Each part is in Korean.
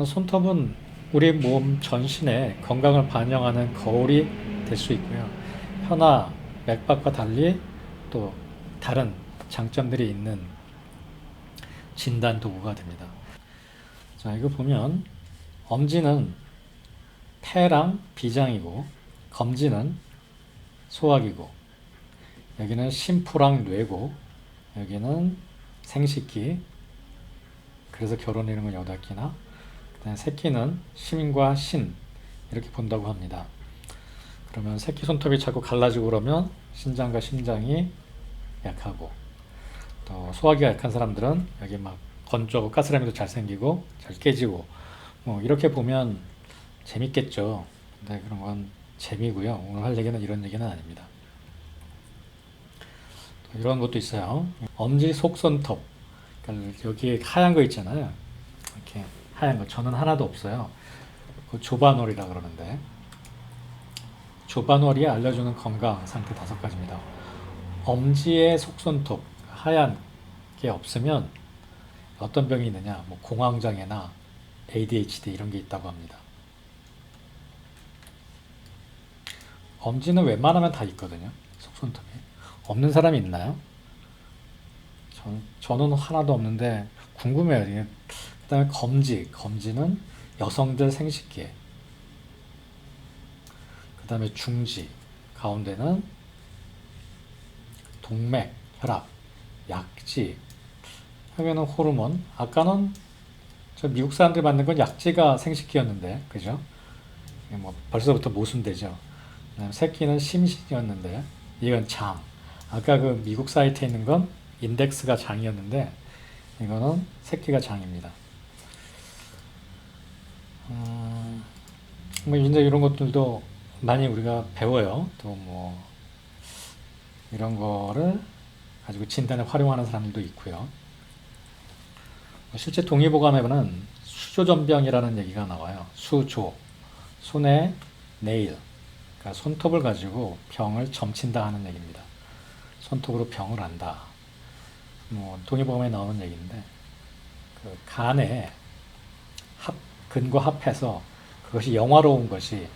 손톱은 우리 몸 전신의 건강을 반영하는 거울이 될 수 있고요. 혀나 맥박과 달리 또 다른 장점들이 있는 진단 도구가 됩니다. 자, 이거 보면 엄지는 폐랑 비장이고 검지는 소화기고 여기는 심포랑 뇌고 여기는 생식기, 그래서 결혼 이런 걸 8개나, 그다음에 새끼는 심과 신 이렇게 본다고 합니다. 그러면 새끼 손톱이 자꾸 갈라지고 그러면 신장과 심장이 약하고, 또 소화기가 약한 사람들은 여기 막 건조하고 가스라미도 잘 생기고 잘 깨지고, 뭐 이렇게 보면 재밌겠죠. 근데 그런 건 재미고요. 오늘 할 얘기는 이런 얘기는 아닙니다. 또 이런 것도 있어요. 엄지 속손톱. 그러니까 여기 하얀 거 있잖아요. 이렇게 하얀 거 저는 하나도 없어요. 그 조바놀이라 그러는데, 조바놀이 알려주는 건강 상태 5가지입니다. 엄지의 속손톱 하얀 게 없으면 어떤 병이 있느냐, 뭐 공황장애나 ADHD 이런 게 있다고 합니다. 엄지는 웬만하면 다 있거든요. 속손톱에. 없는 사람이 있나요? 저는 하나도 없는데 궁금해요. 그 다음에 검지는 여성들 생식기에. 그 다음에 중지, 가운데는 동맥, 혈압, 약지, 여기는 호르몬. 아까는 저 미국 사람들이 만든 건 약지가 생식기였는데, 그죠? 뭐 벌써부터 모순되죠. 새끼는 심신이었는데, 이건 장. 아까 그 미국 사이트에 있는 건 인덱스가 장이었는데, 이거는 새끼가 장입니다. 뭐 이제 이런 것들도 많이 우리가 배워요. 또 뭐 이런 거를 가지고 진단에 활용하는 사람들도 있고요. 실제 동의보감에는 수조전병이라는 얘기가 나와요. 수조, 손의 네일, 그러니까 손톱을 가지고 병을 점친다 하는 얘기입니다. 손톱으로 병을 안다. 뭐 동의보감에 나오는 얘기인데, 그 간에 근과 합해서 그것이 영화로운 것이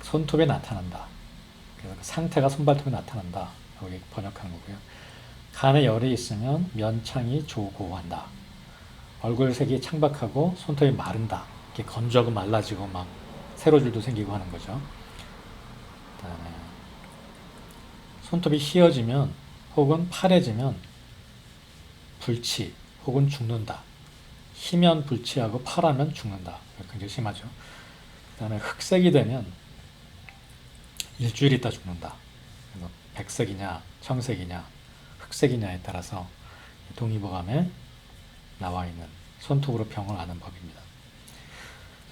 손톱에 나타난다. 그래서 그 상태가 손발톱에 나타난다. 라고 번역한 거고요. 간에 열이 있으면 면창이 조고한다. 얼굴색이 창박하고 손톱이 마른다. 이렇게 건조하고 말라지고 막 세로줄도 생기고 하는 거죠. 그다음에 손톱이 휘어지면 혹은 파래지면 불치 혹은 죽는다. 희면 불치하고 파라면 죽는다. 굉장히 심하죠. 그 다음에 흑색이 되면 일주일 있다 죽는다. 백색이냐 청색이냐 흑색이냐에 따라서 동의보감에 나와 있는 손톱으로 병을 아는 법입니다.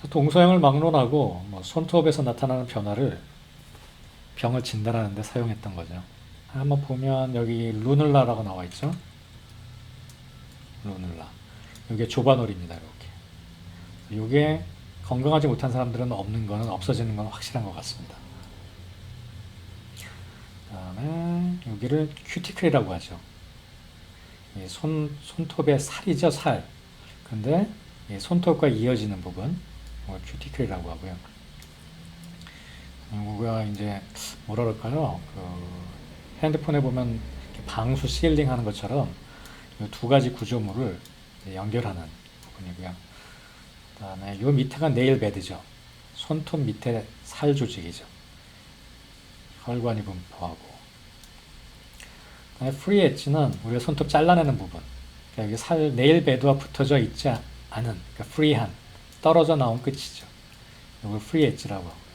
동서양을 막론하고 뭐 손톱에서 나타나는 변화를 병을 진단하는 데 사용했던 거죠. 한번 보면 여기 루눌라라고 나와 있죠. 루눌라. 이게 조바놀입니다. 이렇게. 이게 건강하지 못한 사람들은 없는 거는 없어지는 건 확실한 것 같습니다. 그 다음에 여기를 큐티클이라고 하죠. 손톱의 살이죠, 살. 근데 손톱과 이어지는 부분, 큐티클이라고 하고요. 이거가 이제 뭐라 그럴까요? 그 핸드폰에 보면 방수 실링 하는 것처럼 이 2가지 구조물을 연결하는 부분이고요. 그 다음에 이 밑에가 네일 베드죠. 손톱 밑에 살 조직이죠. 혈관이 분포하고. 그다음에 프리 엣지는 우리가 손톱 잘라내는 부분. 그러니까 여기 살 네일 베드와 붙어져 있지 않은, 그러니까 프리한, 떨어져 나온 끝이죠. 이걸 프리 엣지라고 하고요.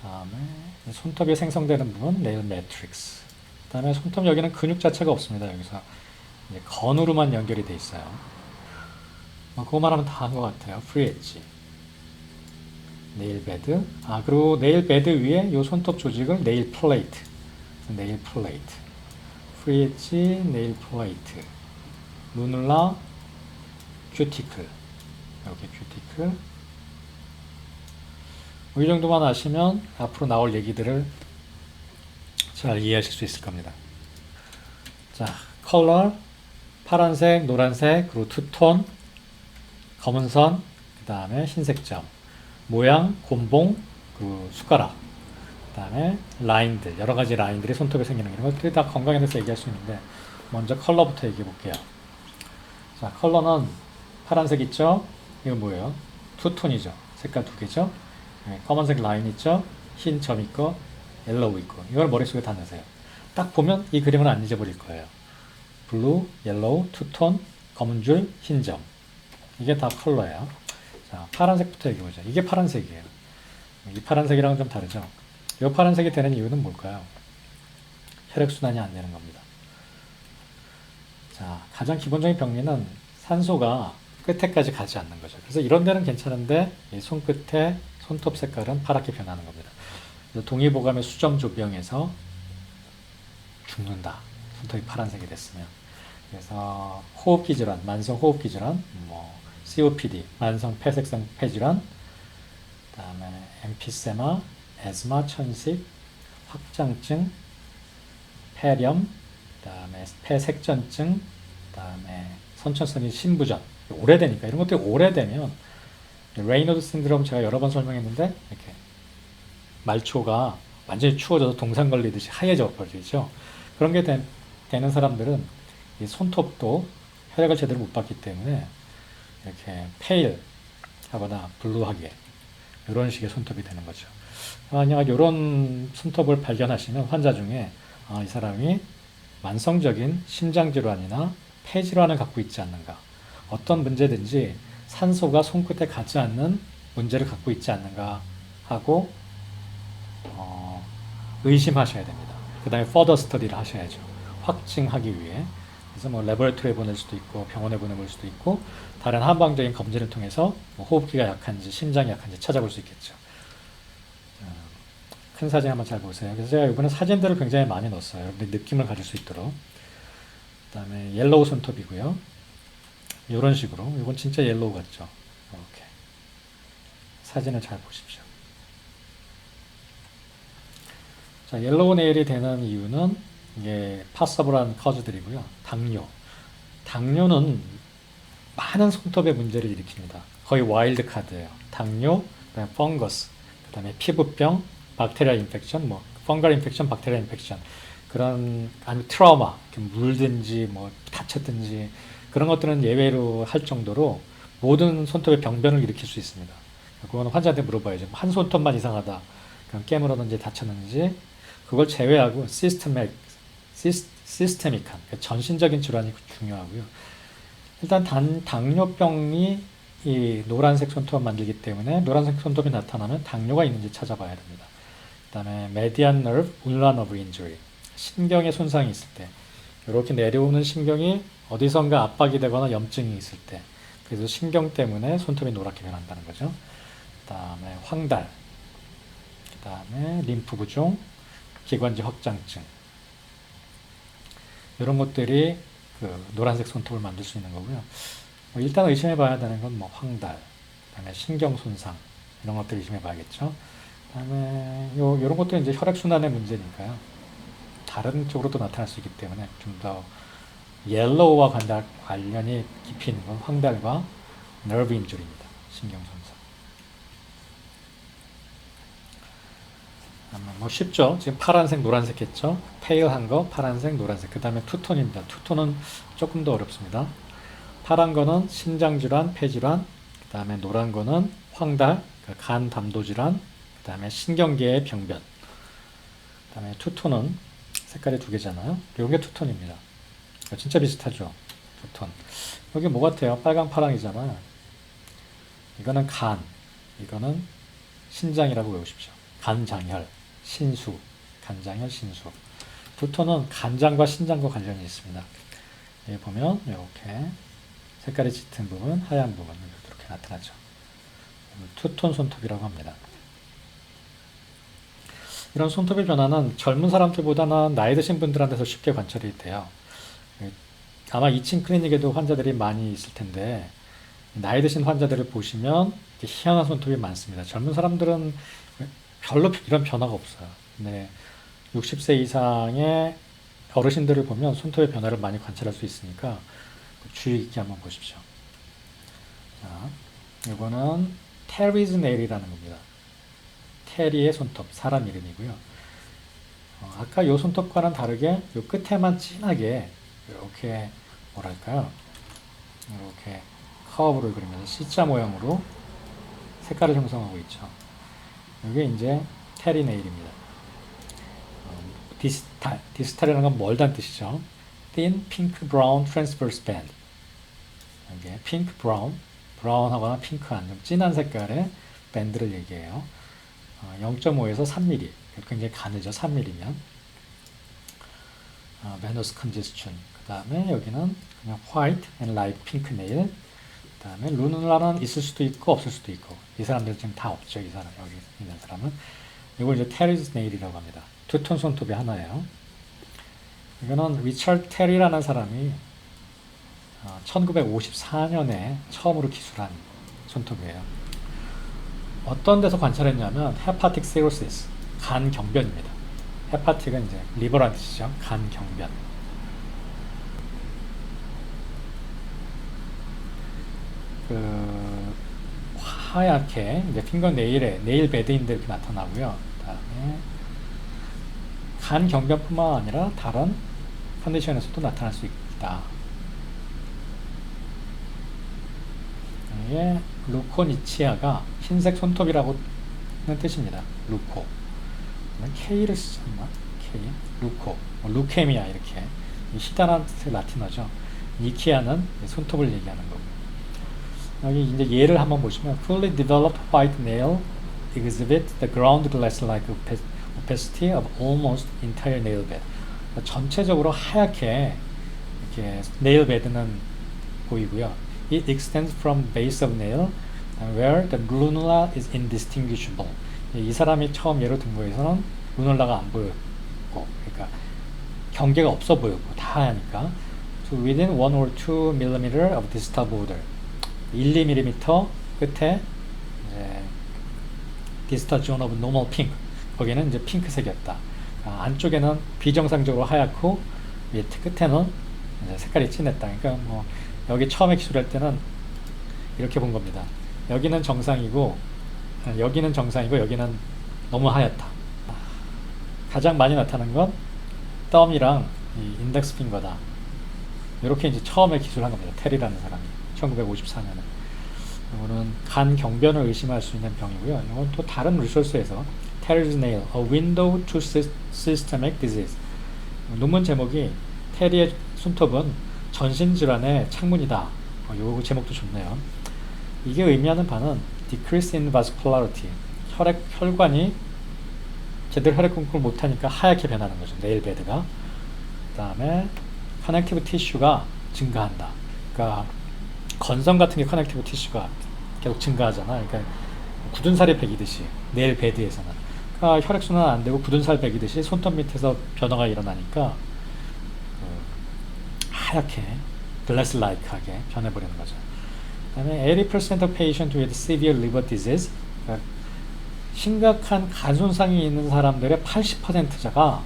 다음에 손톱이 생성되는 부분, 네일 매트릭스. 그다음에 손톱 여기는 근육 자체가 없습니다. 여기서 건으로만 연결이 돼 있어요. 그거만 하면 다 한 것 같아요. 프리 엣지, 네일 베드. 그리고 네일 베드 위에 이 손톱 조직을 네일 플레이트, 네일 플레이트, 프리 엣지, 네일 플레이트, 루눌라, 큐티클. 이렇게 큐티클. 이 정도만 아시면 앞으로 나올 얘기들을 잘 이해하실 수 있을 겁니다. 자, 컬러, 파란색, 노란색, 그리고 투톤, 검은 선, 그 다음에 흰색 점, 모양, 곤봉, 그리고 숟가락, 그 다음에 라인들, 여러 가지 라인들이 손톱에 생기는 이런 것들이 다 건강에 대해서 얘기할 수 있는데, 먼저 컬러부터 얘기해 볼게요. 자, 컬러는 파란색 있죠? 이거 뭐예요? 투톤이죠. 색깔 두 개죠? 네, 검은색 라인 있죠? 흰 점 있고, 옐로우 있고. 이걸 머릿속에 다 넣으세요. 딱 보면 이 그림을 안 잊어버릴 거예요. 블루, 옐로우, 투톤, 검은 줄, 흰 점. 이게 다 컬러예요. 자, 파란색부터 얘기해보죠. 이게 파란색이에요. 이 파란색이랑은 좀 다르죠. 이 파란색이 되는 이유는 뭘까요? 혈액순환이 안 되는 겁니다. 자, 가장 기본적인 병리는 산소가 끝에까지 가지 않는 거죠. 그래서 이런 데는 괜찮은데 이 손끝에 손톱 색깔은 파랗게 변하는 겁니다. 동의보감의 수정조병에서 죽는다. 손톱이 파란색이 됐으면. 그래서 호흡기 질환, 만성 호흡기 질환, COPD, 만성 폐색성 폐질환, 그다음에 엠피세마, 에스마, 천식, 확장증, 폐렴, 그다음에 폐색전증, 그다음에 선천성인 신부전. 오래되니까 이런 것들이 오래되면 레이너드 신드롬 제가 여러 번 설명했는데 이렇게 말초가 완전히 추워져서 동상 걸리듯이 하얘져 버리죠. 그런 게 되는 사람들은 이 손톱도 혈액을 제대로 못 받기 때문에 이렇게 페일 하거나 블루하게 이런 식의 손톱이 되는 거죠. 만약 이런 손톱을 발견하시면 환자 중에 이 사람이 만성적인 심장질환이나 폐질환을 갖고 있지 않는가, 어떤 문제든지 산소가 손끝에 가지 않는 문제를 갖고 있지 않는가 하고 의심하셔야 됩니다. 그 다음에 further study를 하셔야죠. 확증하기 위해. 그래서 레버레토리에 보낼 수도 있고 병원에 보내볼 수도 있고 다른 한방적인 검진을 통해서 호흡기가 약한지 심장이 약한지 찾아볼 수 있겠죠. 큰 사진 한번 잘 보세요. 그래서 제가 이번에 사진들을 굉장히 많이 넣었어요. 여러분들 느낌을 가질 수 있도록. 그 다음에 옐로우 손톱이고요. 이런 식으로. 이건 진짜 옐로우 같죠. 이렇게 사진을 잘 보십시오. 자, 옐로우 네일이 되는 이유는 이게 파서블한 커즈들이고요. 당뇨는 많은 손톱의 문제를 일으킵니다. 거의 와일드 카드예요. 당뇨, 그다음에 펑거스, 그다음에 피부병, 박테리아 인펙션, 펑갈 인펙션, 박테리아 인펙션, 그런 아니면 트라우마, 물든지 다쳤든지 그런 것들은 예외로 할 정도로 모든 손톱의 병변을 일으킬 수 있습니다. 그거는 환자한테 물어봐야죠. 한 손톱만 이상하다, 그럼 깨물었는지 다쳤는지. 그걸 제외하고 시스테믹한 그러니까 전신적인 질환이 중요하고요. 일단 당뇨병이 이 노란색 손톱을 만들기 때문에 노란색 손톱이 나타나면 당뇨가 있는지 찾아봐야 됩니다. 그 다음에 median nerve ulnar nerve injury, 신경의 손상이 있을 때, 이렇게 내려오는 신경이 어디선가 압박이 되거나 염증이 있을 때, 그래서 신경 때문에 손톱이 노랗게 변한다는 거죠. 그 다음에 황달, 그 다음에 림프 부종, 기관지 확장증, 이런 것들이 그 노란색 손톱을 만들 수 있는 거고요. 일단 의심해 봐야 되는 건 황달, 그다음에 신경 손상, 이런 것들 의심해 봐야겠죠. 그다음에 이런 것도 이제 혈액 순환의 문제니까요. 다른 쪽으로도 나타날 수 있기 때문에 좀 더 옐로우와 관련이 깊이 있는 건 황달과 nerve injury입니다. 신경 손상. 쉽죠. 지금 파란색, 노란색 했죠. 페일한 거, 파란색, 노란색. 그 다음에 투톤입니다. 투톤은 조금 더 어렵습니다. 파란 거는 심장질환, 폐질환. 그 다음에 노란 거는 황달, 간 담도질환. 그 다음에 신경계의 병변. 그 다음에 투톤은 색깔이 두 개잖아요. 이게 투톤입니다. 진짜 비슷하죠. 투톤. 여기 뭐 같아요? 빨강, 파랑이잖아요. 이거는 간, 이거는 신장이라고 외우십시오. 간장혈, 신수, 간장혈, 신수. 투톤은 간장과 신장과 관련이 있습니다. 여기 보면 이렇게 색깔이 짙은 부분, 하얀 부분 이렇게 나타나죠. 투톤 손톱이라고 합니다. 이런 손톱의 변화는 젊은 사람들보다는 나이 드신 분들한테서 쉽게 관찰이 돼요. 아마 2층 클리닉에도 환자들이 많이 있을 텐데 나이 드신 환자들을 보시면 희한한 손톱이 많습니다. 젊은 사람들은 별로 이런 변화가 없어요. 근데 60세 이상의 어르신들을 보면 손톱의 변화를 많이 관찰할 수 있으니까 주의 깊게 한번 보십시오. 자, 이거는 테리's nail이라는 겁니다. 테리의 손톱, 사람 이름이고요. 아까 요 손톱과는 다르게 요 끝에만 진하게 이렇게 뭐랄까요? 이렇게 커브를 그리면서 C자 모양으로 색깔을 형성하고 있죠. 이게 이제 테리 네일입니다. 디스탈이라는 건 멀다는 뜻이죠. Thin pink brown transverse band. 이게 핑크 브라운, 브라운하거나 핑크한 좀 진한 색깔의 밴드를 얘기해요. 0.5에서 3mm. 굉장히 가늘죠. 3mm면. Venous congestion. 그 다음에 여기는 그냥 white and light pink nail. 그 다음에 루누라는 있을 수도 있고 없을 수도 있고. 이 사람들 지금 다 없죠. 이 사람 여기 있는 사람은. 이걸 이제 테리's nail이라고 합니다. 투톤 손톱의 하나예요. 이거는 리처드 테리라는 사람이 1954년에 처음으로 기술한 손톱이에요. 어떤 데서 관찰했냐면 헤파틱 시로시스, 간 경변입니다. 헤파틱은 이제 리버라는 뜻이죠. 간 경변. 하얗게 이제 핑거 네일에 네일 베드인데 이렇게 나타나고요. 그다음에 간 경변뿐만 아니라 다른 컨디션에서도 나타날 수 있다. 이게 루코니치아가 흰색 손톱이라고 하는 뜻입니다. 루코. K를 쓰나? K. 루코. 루케미아 이렇게. 히다라는 뜻의 라틴어죠. 니키아는 손톱을 얘기하는 거고요. 여기 이제 예를 한번 보시면 fully developed white nail exhibit the ground glass-like opacity of almost entire nail bed. 전체적으로 하얗게 이렇게 네일 베드는 보이고요. It extends from base of nail where the lunula is indistinguishable. 이 사람이 처음 예로 든 거에서는 루놀라가 안 보였고, 그러니까 경계가 없어 보였고 다 하니까. So within 1 or 2 mm of distal border. 1~2mm 끝에 이제 distal zone of normal pink. 거기는 이제 핑크색이었다. 안쪽에는 비정상적으로 하얗고 밑에 끝에는 이제 색깔이 진했다. 그러니까 뭐 여기 처음에 기술할 때는 이렇게 본 겁니다. 여기는 정상이고 여기는 정상이고 여기는 너무 하얗다. 가장 많이 나타난 건 덤이랑 이 인덱스 핑거다. 이렇게 이제 처음에 기술한 겁니다. 테리라는 사람이 1954년에. 이거는 간 경변을 의심할 수 있는 병이고요. 이건 또 다른 리소스에서 Terry's nail, a window to systemic disease. 논문 제목이 테리의 손톱은 전신질환의 창문이다. 이 제목도 좋네요. 이게 의미하는 바는 decrease in vascularity. 혈관이 제대로 혈액 공급을 못하니까 하얗게 변하는 거죠. 네일 베드가. 그 다음에 커넥티브 티슈가 증가한다. 그러니까 건성 같은 게 커넥티브 티슈가 계속 증가하잖아. 그러니까 굳은 살이 베기듯이 네일 베드에서는. 그러니까 혈액순환 안 되고 굳은 살 베기듯이 손톱 밑에서 변화가 일어나니까 하얗게 glass-like하게 변해버리는 거죠. 그 다음에 80% of patients with severe liver disease, 그러니까 심각한 간 손상이 있는 사람들의 80%자가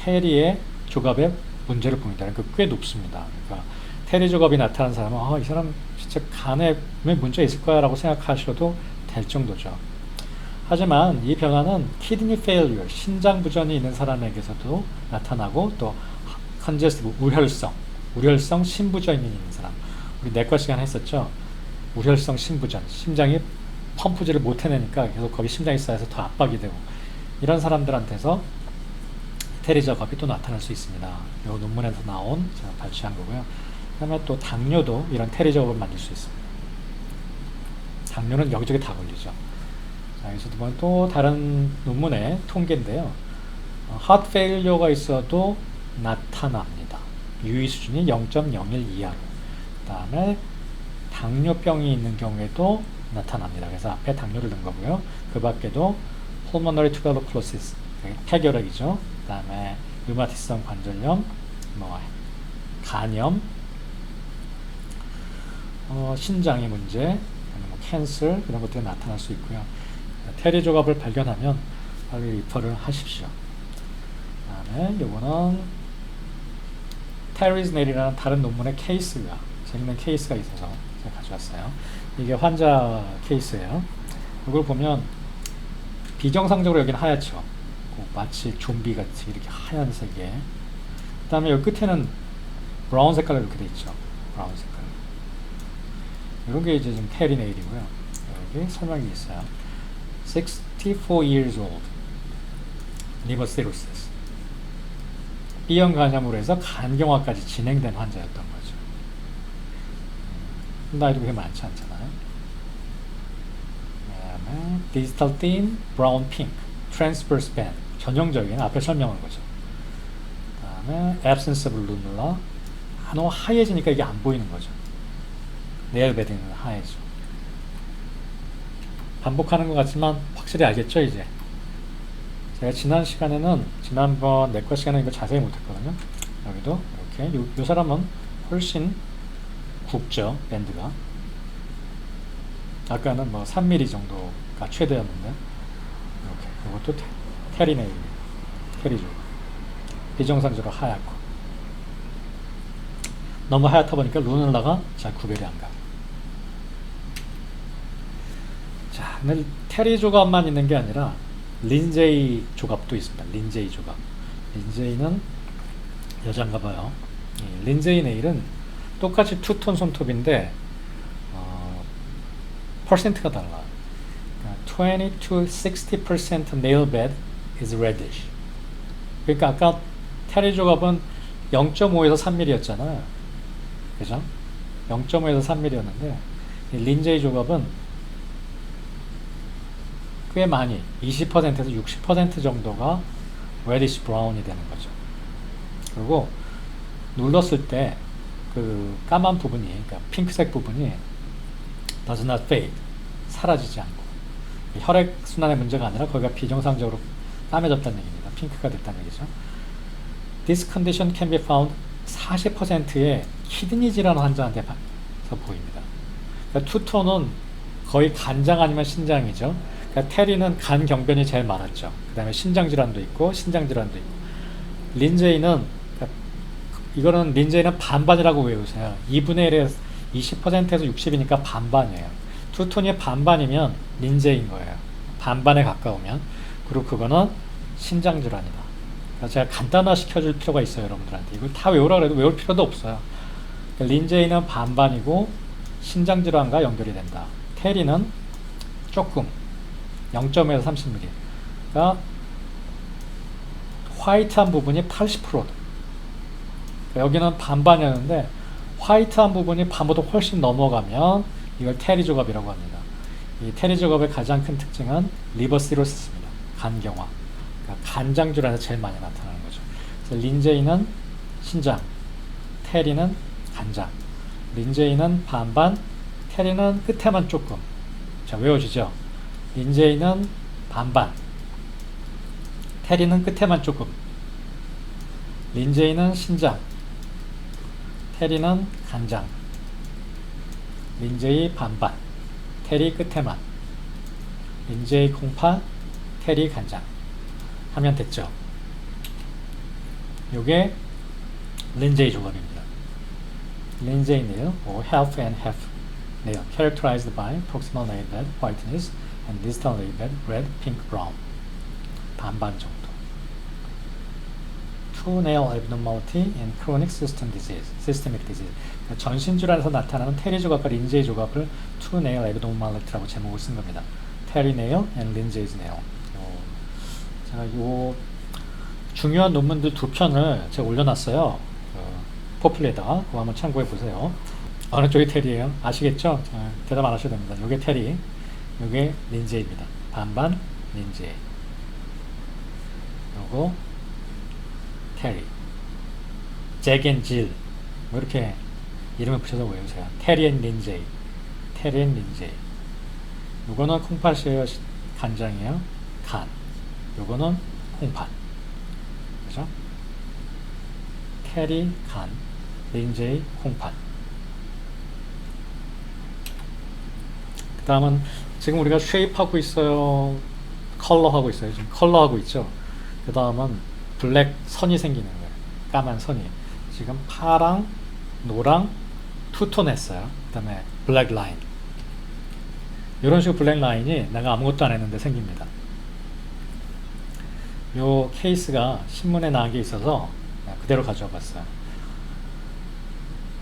테리의 조갑에 문제를 보인다. 그러니까 꽤 높습니다. 그러니까 테리 조갑이 나타난 사람은 이 사람 진짜 간에 문제 있을 거야 라고 생각하셔도 될 정도죠. 하지만 이 변화는 키드니 페일리어, 신장 부전이 있는 사람에게서도 나타나고 또 컨제스티브, 우혈성 심부전이 있는 사람. 우리 내과 시간 했었죠. 우혈성 심부전, 심장이 펌프질을 못 해내니까 계속 겁이 심장에 쌓여서 더 압박이 되고 이런 사람들한테서 테리 작업이 또 나타날 수 있습니다. 이 논문에서 나온 제가 발췌한 거고요. 그 다음에 또 당뇨도 이런 테리 작업을 만들 수 있습니다. 당뇨는 여기저기 다 걸리죠. 자, 여기서 보면 또 다른 논문의 통계인데요. heart failure가 있어도 나타납니다. 유의 수준이 0.01 이하로. 그 다음에 당뇨병이 있는 경우에도 나타납니다. 그래서 앞에 당뇨를 넣은 거고요. 그 밖에도 pulmonary tuberculosis, 폐결핵이죠. 그 다음에 류마티성 관절염, 간염, 신장의 문제, 캔서 이런 것들이 나타날 수 있고요. 테리 조갑을 발견하면 빨리 리퍼를 하십시오. 그 다음에 이거는 테리's nail이라는 다른 논문의 케이스가 재밌는 케이스가 있어서 제가 가져왔어요. 이게 환자 케이스예요. 이걸 보면 비정상적으로 여기는 하얗죠. 마치 좀비 같이 이렇게 하얀색에. 그 다음에 여기 끝에는 브라운 색깔로 이렇게 돼 있죠. 브라운 색깔. 이런 게 이제 좀 테리 네일이고요. 여기 설명이 있어요. 64 years old. liver cirrhosis. B형 간염으로 해서 간경화까지 진행된 환자였던 거죠. 나이도 그렇게 많지 않잖아요. 그다음에 digital thin, brown pink, transverse band. 전형적인 앞에 설명한 거죠. 그다음에 absence of lunula. 너무 하얘지니까 이게 안 보이는 거죠. 네일 베드는 하얘죠. 반복하는 것 같지만 확실히 알겠죠 이제. 제가 지난번 내과 시간에 이거 자세히 못했거든요. 여기도 이렇게 요 사람은 훨씬 굵죠, 밴드가. 아까는 뭐 3mm 정도가 최대였는데 이렇게 이것도 테리네일, 테리죠. 비정상적으로 하얗고 너무 하얗다 보니까 루넬라가 잘 구별이 안 가. 자, 근데 테리 조갑만 있는 게 아니라 린제이 조갑도 있습니다. 린제이 조갑. 린제이는 여잔가 봐요. 린제이 네일은 똑같이 투톤 손톱인데 퍼센트가 달라. 20 to 60% nail bed is reddish. 그러니까 아까 테리 조갑은 0.5에서 3mm였잖아요. 그죠? 0.5에서 3mm였는데 린제이 조갑은 꽤 많이 20%에서 60% 정도가 reddish brown이 되는 거죠. 그리고 눌렀을 때 그 까만 부분이, 그러니까 핑크색 부분이 does not fade, 사라지지 않고, 혈액 순환의 문제가 아니라 거기가 비정상적으로 까매졌다는 얘기입니다. 핑크가 됐다는 얘기죠. This condition can be found 40%의 키드니 질환 환자한테서 보입니다. 그러니까 투톤은 거의 간장 아니면 신장이죠. 그러니까 테리는 간 경변이 제일 많았죠. 그 다음에 신장 질환도 있고 신장 질환도 있고. 린제이는 이거는 린제이는 반반이라고 외우세요. 2분의 1에서 20%에서 60이니까 반반이에요. 투톤이 반반이면 린제이인 거예요. 반반에 가까우면. 그리고 그거는 신장 질환이다. 그래서 제가 간단화 시켜줄 필요가 있어요, 여러분들한테. 이걸 다 외우라 그래도 외울 필요도 없어요. 그러니까 린제이는 반반이고 신장 질환과 연결이 된다. 테리는 조금 0.5에서 30mm. 그러니까 화이트한 부분이 80%다. 여기는 반반이었는데 화이트한 부분이 반보다 훨씬 넘어가면 이걸 테리 조갑이라고 합니다. 이 테리 조갑의 가장 큰 특징은 리버 시로시스입니다. 간경화. 그러니까 간장 질환에서 제일 많이 나타나는 거죠. 그래서 린제이는 신장, 테리는 간장. 린제이는 반반, 테리는 끝에만 조금. 자, 외워지죠? 린제이는 반반, 테리는 끝에만 조금. 린제이는 신장, 테리는 간장. 린제이 반반, 테리 끝에만. 린제이 콩팥, 테리 간장. 하면 됐죠. 요게 린제이 조각입니다. 린제이 nail, or half and half nail, characterized by proximal nail bed whiteness and distal nail bed red, pink, brown. 반반 정도. Two nail abnormality in chronic systemic disease. 그러니까 전신 질환에서 나타나는 테리 조각과 린제이 조각을 two nail abnormality라고 제목을 쓴 겁니다. 테리 nail and 린제이's nail. 제가 요 중요한 논문들 두 편을 제가 올려놨어요. 포플에다가 그거 한번 참고해 보세요. 어느 쪽이 테리예요? 아시겠죠? 자, 대답 안 하셔도 됩니다. 요게 테리, 요게 린제이입니다. 반반 린제이. 요거 테리, 잭 앤 질, 뭐 이렇게 이름을 붙여서 외우세요. 테리 앤 린제이, 테리 앤 린제이. 요거는 콩팥이에요, 간장이에요, 간. 요거는 콩팥. 그죠? 테리, 간, 린제이, 콩팥. 그 다음은 지금 우리가 쉐입하고 있어요, 컬러하고 있어요. 지금 컬러하고 있죠. 그 다음은 블랙 선이 생기는 거예요. 까만 선이. 지금 파랑, 노랑, 투톤 했어요. 그 다음에 블랙 라인. 이런 식으로 블랙 라인이 내가 아무것도 안 했는데 생깁니다. 요 케이스가 신문에 나온 게 있어서 그대로 가져와 봤어요.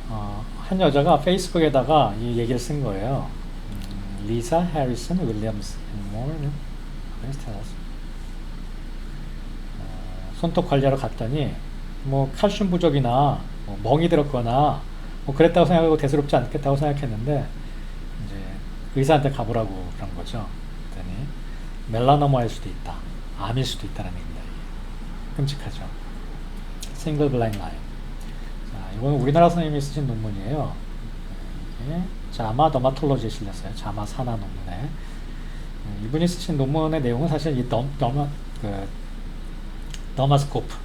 한 여자가 페이스북에다가 이 얘기를 쓴 거예요. 리사 해리슨 윌리엄스 손톱 관리하러 갔더니 뭐 칼슘 부족이나 뭐 멍이 들었거나 뭐 그랬다고 생각하고 대수롭지 않겠다고 생각했는데 이제 의사한테 가보라고 그런 거죠. 그랬더니 멜라노마일 수도 있다, 암일 수도 있다는 얘기입니다. 끔찍하죠. 싱글 블라인드 라인. 자, 이거는 우리나라 선생님이 쓰신 논문이에요. 이게 자마 더마톨로지에 실렸어요. 자마 산하 논문에. 이분이 쓰신 논문의 내용은 사실 이 더마스코프,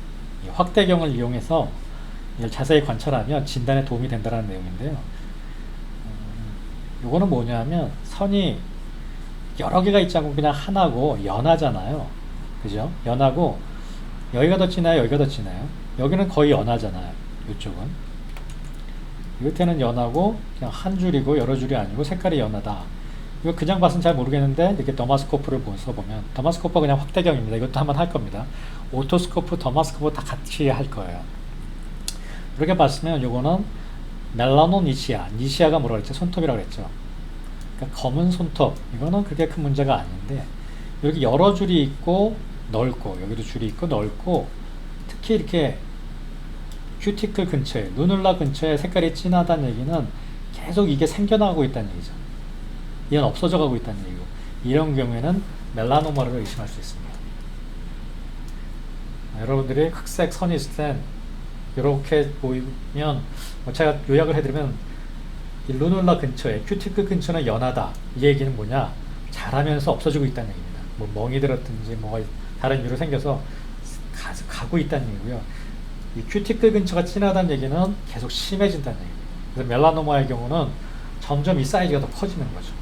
이 확대경을 이용해서 이걸 자세히 관찰하면 진단에 도움이 된다는 내용인데요. 이거는 뭐냐면 선이 여러 개가 있지 않고 그냥 하나고 연하잖아요. 그죠? 연하고 여기가 더 진해요, 여기가 더 진해요. 여기는 거의 연하잖아요. 이쪽은. 이 끝에는 연하고 그냥 한 줄이고 여러 줄이 아니고 색깔이 연하다. 이거 그냥 봐서는 잘 모르겠는데 이렇게 더마스코프를 써보면 더마스코프가 그냥 확대경입니다. 이것도 한번 할 겁니다. 오토스코프, 더마스코프 다 같이 할 거예요. 이렇게 봤으면 요거는 멜라노니시아, 니시아가 뭐라고 그랬죠? 손톱이라고 그랬죠. 그러니까 검은 손톱, 이거는 그렇게 큰 문제가 아닌데 여기 여러 줄이 있고 넓고 여기도 줄이 있고 넓고 특히 이렇게 큐티클 근처에, 루눌라 근처에 색깔이 진하다는 얘기는 계속 이게 생겨나고 있다는 얘기죠. 이건 없어져 가고 있다는 얘기고, 이런 경우에는 멜라노마를 의심할 수 있습니다. 여러분들이 흑색 선이 있을 땐 이렇게 보이면 제가 요약을 해드리면 이 루눌라 근처에, 큐티클 근처는 연하다. 이 얘기는 뭐냐? 자라면서 없어지고 있다는 얘기입니다. 뭐 멍이 들었든지 뭐가 다른 이유로 생겨서 가고 있다는 얘기고요. 이 큐티클 근처가 진하다는 얘기는 계속 심해진다는 얘기입니다. 그래서 멜라노마의 경우는 점점 이 사이즈가 더 커지는 거죠.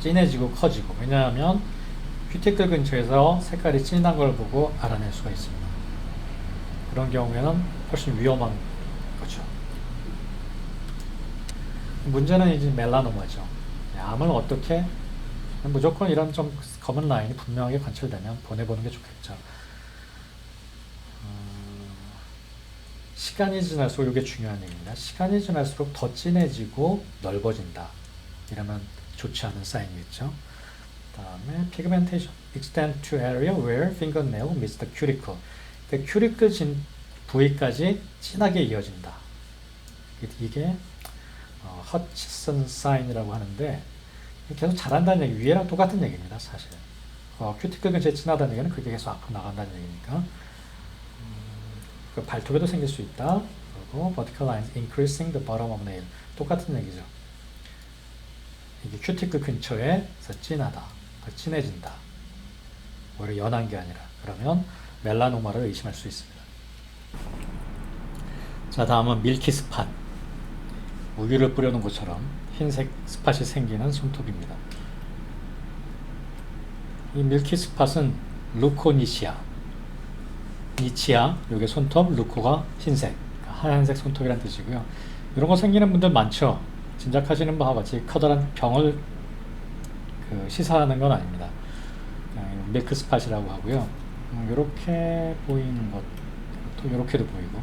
진해지고 커지고. 왜냐하면 큐티클 근처에서 색깔이 진한 걸 보고 알아낼 수가 있습니다. 그런 경우에는 훨씬 위험한 거죠. 문제는 이제 멜라노마죠. 암을 어떻게, 무조건 이런 좀 검은 라인이 분명하게 관찰되면 보내보는 게 좋겠죠. 시간이 지날수록 이게 중요한 얘기입니다. 시간이 지날수록 더 진해지고 넓어진다. 이러면 좋지 않은 사인이겠죠. 다음에 pigmentation extend to area where fingernail meets the cuticle. 그 큐리클 부위까지 진하게 이어진다. 이게 허치슨 사인이라고 하는데 계속 자란다는 얘기, 위에랑 똑같은 얘기입니다. 사실 큐티클 근처에 진하다는 얘기는 그게 계속 앞으로 나간다는 얘기니까. 그 발톱에도 생길 수 있다. 그리고 vertical lines increasing the bottom of nail, 똑같은 얘기죠. 이게 큐티클 근처에서 진하다, 더 진해진다. 오히려 연한 게 아니라. 그러면 멜라노마를 의심할 수 있습니다. 자, 다음은 밀키 스팟. 우유를 뿌려놓은 것처럼 흰색 스팟이 생기는 손톱입니다. 이 밀키 스팟은 루코니시아, 니치아, 요게 손톱, 루코가 흰색, 하얀색 손톱이란 뜻이고요. 이런 거 생기는 분들 많죠. 짐작하시는 바와 같이 커다란 병을 시사하는 건 아닙니다. 밀크 스팟이라고 하고요. 이렇게 보이는 것, 또 이렇게도 보이고.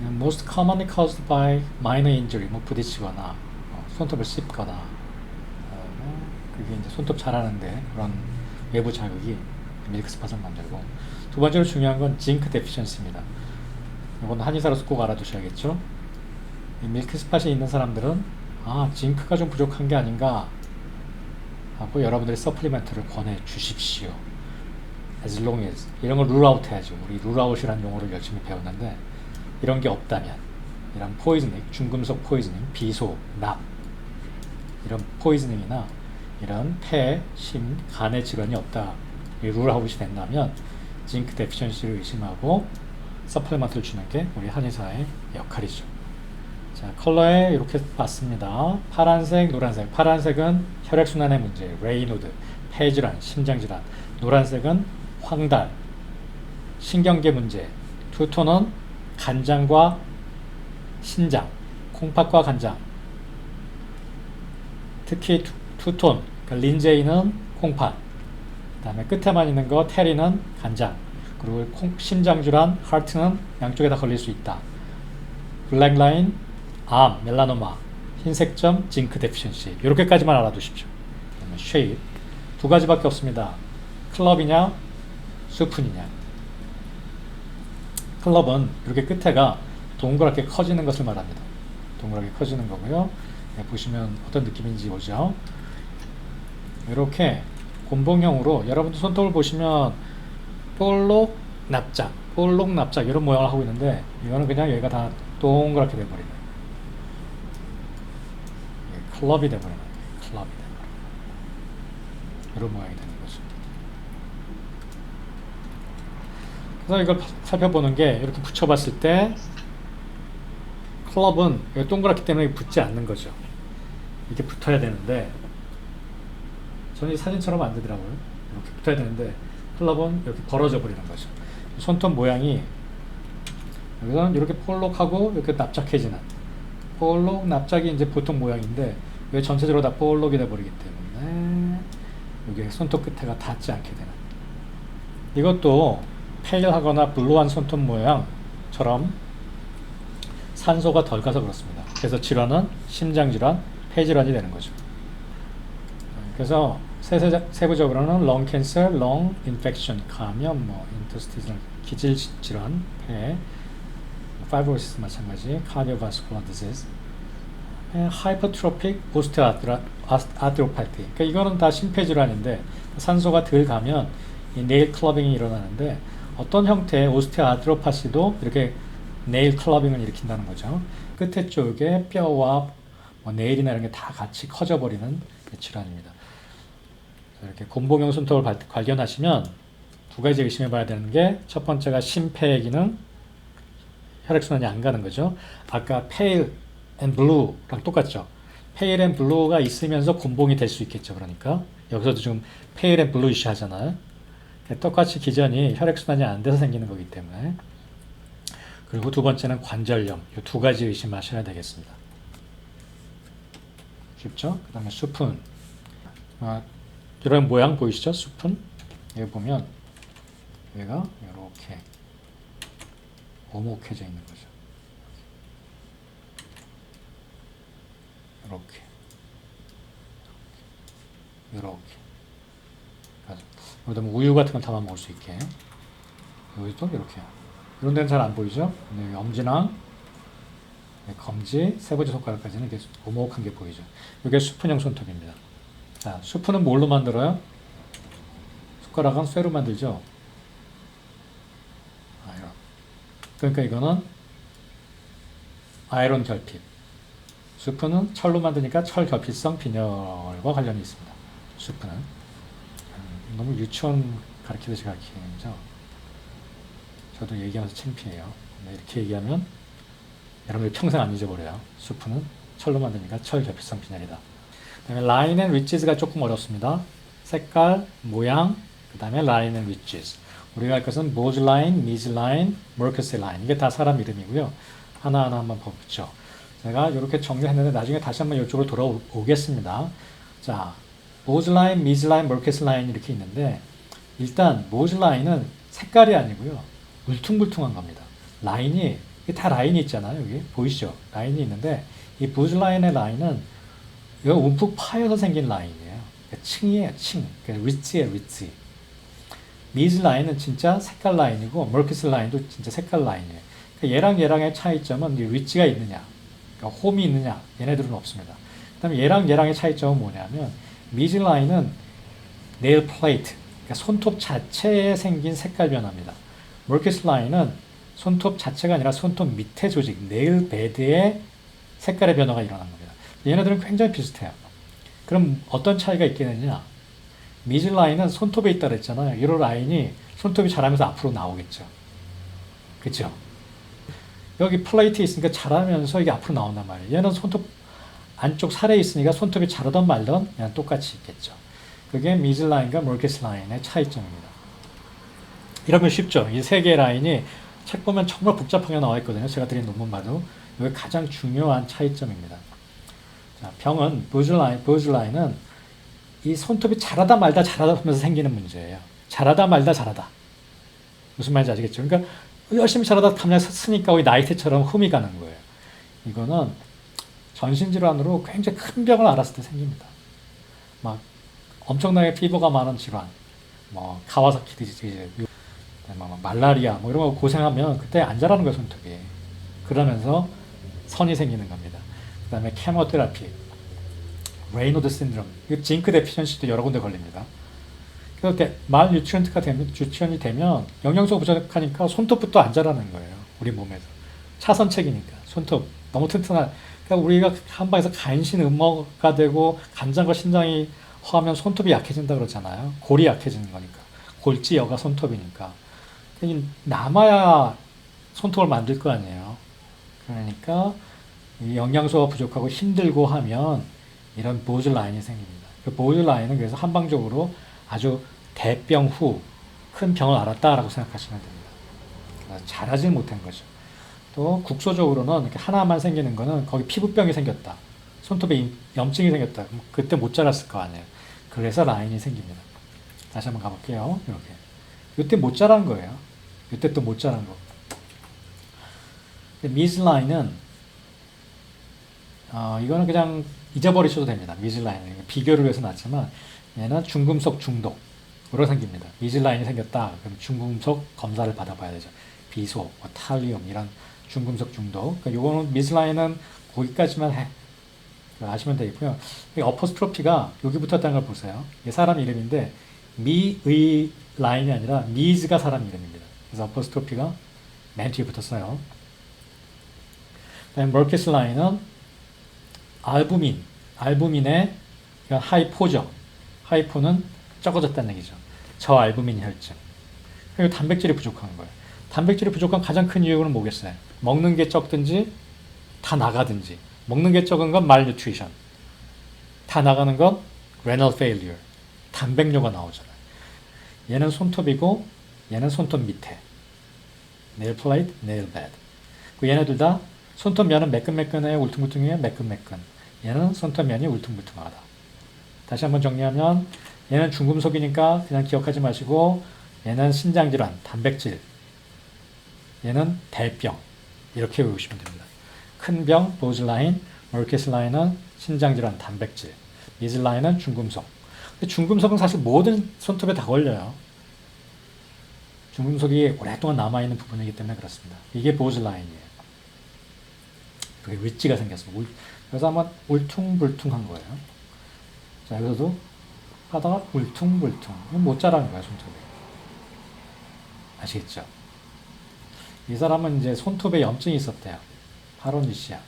Most commonly caused by minor injury, 뭐 부딪히거나 손톱을 씹거나, 그게 이제 손톱 자라는데 그런 외부 자극이 밀크 스팟을 만들고. 두 번째로 중요한 건 징크 데피션시입니다. 이건 한의사로서 꼭 알아두셔야겠죠. 이 밀크 스팟이 있는 사람들은 징크가 좀 부족한 게 아닌가 하고 여러분들이 서플리멘트를 권해 주십시오. As long as 이런 걸 룰아웃 해야죠. 우리 룰아웃이라는 용어를 열심히 배웠는데, 이런 게 없다면, 이런 포이즈닝, 중금속 포이즈닝, 비소, 납, 이런 포이즈닝이나 이런 폐, 심, 간의 질환이 없다, 룰아웃이 된다면 징크 데피션시를 의심하고 서플리먼트를 주는 게 우리 한의사의 역할이죠. 자, 컬러에 이렇게 봤습니다. 파란색, 노란색. 파란색은 혈액순환의 문제, 레이노드, 폐질환, 심장질환. 노란색은 황달, 신경계 문제. 투톤은 간장과 신장, 콩팥과 간장. 특히 투톤, 그러니까 린제이는 콩팥, 그 다음에 끝에만 있는 거 테리는 간장, 그리고 심장질환, 하트는 양쪽에 다 걸릴 수 있다. 블랙라인, 암, 멜라노마, 흰색점, 징크 데피션시. 이렇게까지만 알아두십시오. 그다음에 쉐입 두 가지밖에 없습니다. 클럽이냐, 수푼이냐. 클럽은 이렇게 끝에가 동그랗게 커지는 것을 말합니다. 동그랗게 커지는 거고요. 네, 보시면 어떤 느낌인지 보죠. 이렇게 곤봉형으로 여러분들 손톱을 보시면 볼록 납작, 볼록 납작 이런 모양을 하고 있는데 이거는 그냥 여기가 다 동그랗게 돼버리는 클럽이 돼버리는 클럽이 돼버리는 이런 모양이 되는 거죠. 그래서 이걸 살펴보는 게 이렇게 붙여봤을 때 클럽은 여기 동그랗기 때문에 붙지 않는 거죠. 이렇게 붙어야 되는데 저는 이 사진처럼 안 되더라고요. 이렇게 붙어야 되는데 클럽은 이렇게 벌어져 버리는 거죠. 손톱 모양이 여기서는 이렇게 볼록하고 이렇게 납작해지는 볼록 납작이 이제 보통 모양인데 왜 전체적으로 다 볼록이 돼 버리기 때문에 이게 손톱 끝에가 닿지 않게 되는 이것도 페일하거나 블루한 손톱 모양처럼 산소가 덜 가서 그렇습니다. 그래서 질환은 심장질환, 폐질환이 되는 거죠. 그래서 세부적으로는 lung cancer, lung infection, 감염, interstitial 기질 질환, 폐, fibrosis 마찬가지, cardiovascular disease, hypertrophic osteoarthropathy. 그러니까 이거는 다 심폐질환인데 산소가 덜 가면 이 네일 클러빙이 일어나는데 어떤 형태의 오스테오아트로파시도 이렇게 네일 클러빙을 일으킨다는 거죠. 끝에 쪽에 뼈와 네일이나 이런 게 다 같이 커져 버리는 질환입니다. 이렇게 곤봉형 손톱을 발견하시면 두 가지 의심해 봐야 되는 게 첫 번째가 심폐의 기능, 혈액순환이 안 가는 거죠. 아까 pale and blue랑 똑같죠. pale and blue가 있으면서 곤봉이 될 수 있겠죠. 그러니까 여기서도 지금 pale and bluish 하잖아요. 똑같이 기전이 혈액순환이 안 돼서 생기는 거기 때문에. 그리고 두 번째는 관절염. 이 두 가지 의심하셔야 되겠습니다. 쉽죠? 그 다음에 수푼. 이런 모양 보이시죠? 수푼. 여기 보면 얘가 이렇게 오목해져 있는 거죠. 이렇게. 여기다 뭐 우유 같은 걸 담아 먹을 수 있게. 여기도 이렇게. 이런 데는 잘 안 보이죠? 네, 엄지랑 네, 검지, 세번째 손가락까지는 이렇게 오목한 게 보이죠. 이게 수푼형 손톱입니다. 자, 수푼은 뭘로 만들어요? 숟가락은 쇠로 만들죠. 아이런. 그러니까 이거는 아이론 결핍. 수푼은 철로 만드니까 철 결핍성 빈혈과 관련이 있습니다. 수푼은 너무 유치원 가르치듯이 가르치죠. 저도 얘기하면서 창피해요. 이렇게 얘기하면 여러분들 평생 안 잊어버려요. 수푼은 철로 만드니까 철 결핍성 빈혈이다. 그 다음에 line and ridges가 조금 어렵습니다. 색깔, 모양, 그 다음에 line and ridges. 우리가 할 것은 Bose line, Mees line, Merkes line. 이게 다 사람 이름이고요. 하나하나 한번 보죠. 제가 이렇게 정리했는데 나중에 다시 한번 이쪽으로 돌아오겠습니다. 자, Bose line, Mees line, Merkes line 이렇게 있는데 일단 Bose line은 색깔이 아니고요. 울퉁불퉁한 겁니다. 라인이 다 라인이 있잖아요. 여기 보이시죠? 라인이 있는데 이 Bose line의 라인은 이거 움푹 파여서 생긴 라인이에요. 그러니까 층이에요. 층. 그러니까 릿지예요. 릿지. 미즈 라인은 진짜 색깔 라인이고 머키스 라인도 진짜 색깔 라인이에요. 그러니까 얘랑 얘랑의 차이점은 릿지가 있느냐, 그러니까 홈이 있느냐, 얘네들은 없습니다. 그 다음에 얘랑 얘랑의 차이점은 뭐냐면 미즈 라인은 네일 플레이트, 그러니까 손톱 자체에 생긴 색깔 변화입니다. 머키스 라인은 손톱 자체가 아니라 손톱 밑에 조직, 네일 베드의 색깔의 변화가 일어난 겁니다. 얘네들은 굉장히 비슷해요. 그럼 어떤 차이가 있겠느냐? 미즈 라인은 손톱에 있다 그랬잖아요. 이 라인이 손톱이 자라면서 앞으로 나오겠죠. 그렇죠? 여기 플레이트 있으니까 자라면서 이게 앞으로 나온단 말이에요. 얘는 손톱 안쪽 살에 있으니까 손톱이 자라던 말던 그냥 똑같이 있겠죠. 그게 미즈 라인과 머키스 라인의 차이점입니다. 이러면 쉽죠. 이 세 개의 라인이 책 보면 정말 복잡하게 나와 있거든요. 제가 드린 논문 봐도. 이게 가장 중요한 차이점입니다. 자, 병은 보즈라인은 이 손톱이 자라다 말다 자라다 하면서 생기는 문제예요. 자라다 말다 자라다. 무슨 말인지 아시겠죠? 그러니까 열심히 자라다 가만히 쓰니까 우리 나이테처럼 흠이 가는 거예요. 이거는 전신질환으로 굉장히 큰 병을 앓았을 때 생깁니다. 막 엄청나게 피부가 많은 질환, 뭐 카와사키 디지즈, 뭐 말라리아 뭐 이런 거 고생하면 그때 안 자라는 거예요, 손톱이. 그러면서 선이 생기는 겁니다. 그 다음에 케모테라피, 레이노드 신드롬, 징크 데피션시도 여러 군데 걸립니다. 그래서 말 뉴트리언이 되면 영양소 부족하니까 손톱부터 안 자라는 거예요, 우리 몸에서. 차선책이니까 손톱 너무 튼튼한. 그러니까 우리가 한방에서 간신 음모가 되고 간장과 신장이 허하면 손톱이 약해진다 그러잖아요. 골이 약해지는 거니까. 골지여가 손톱이니까. 남아야 손톱을 만들 거 아니에요. 그러니까 영양소가 부족하고 힘들고 하면 이런 보즈 라인이 생깁니다. 그 보즈 라인은 그래서 한방적으로 아주 대병 후 큰 병을 앓았다라고 생각하시면 됩니다. 자라지 못한 거죠. 또 국소적으로는 이렇게 하나만 생기는 거는 거기 피부병이 생겼다. 손톱에 염증이 생겼다. 그때 못 자랐을 거 아니에요. 그래서 라인이 생깁니다. 다시 한번 가볼게요. 이렇게. 이때 못 자란 거예요. 이때 또 못 자란 거. 미즈 라인은 이거는 그냥 잊어버리셔도 됩니다. 미즈 라인은 비교를 위해서 놨지만 얘는 중금속 중독으로 생깁니다. 미즈 라인이 생겼다. 그럼 중금속 검사를 받아봐야 되죠. 비소, 뭐 탈리움 이런 중금속 중독. 그러니까 요거는 미즈 라인은 거기까지만 아시면 되겠고요. 어퍼스트로피가 여기 붙었다는 걸 보세요. 이게 사람 이름인데 미의 라인이 아니라 미즈가 사람 이름입니다. 그래서 어퍼스트로피가 맨 뒤에 붙었어요. 그다음에 머키스 라인은 알부민의 하이포죠. 하이포는 적어졌다는 얘기죠. 저알부민 혈증. 그리고 단백질이 부족한 거예요. 단백질이 부족한 가장 큰 이유는 뭐겠어요? 먹는 게 적든지 다 나가든지. 먹는 게 적은 건 말뉴트리션. 다 나가는 건 renal failure. 단백뇨가 나오잖아요. 얘는 손톱이고 얘는 손톱 밑에. nail plate, nail bed. 얘네들 다 손톱면은 매끈매끈해요, 울퉁불퉁해요, 매끈매끈. 얘는 손톱면이 울퉁불퉁하다. 다시 한번 정리하면 얘는 중금속이니까 그냥 기억하지 마시고 얘는 신장질환, 단백질. 얘는 대병. 이렇게 외우시면 됩니다. 큰 병, 보즈 라인, 머키스 라인은 신장질환, 단백질. 미즈 라인은 중금속. 근데 중금속은 사실 모든 손톱에 다 걸려요. 중금속이 오랫동안 남아있는 부분이기 때문에 그렇습니다. 이게 보즈 라인이에요. 그게 릿지가 생겼습니다. 그래서 한번 울퉁불퉁한 거예요. 자, 여기서도 하다가 울퉁불퉁. 못 자라는 거예요, 손톱이. 아시겠죠? 이 사람은 이제 손톱에 염증이 있었대요. 파로니시아.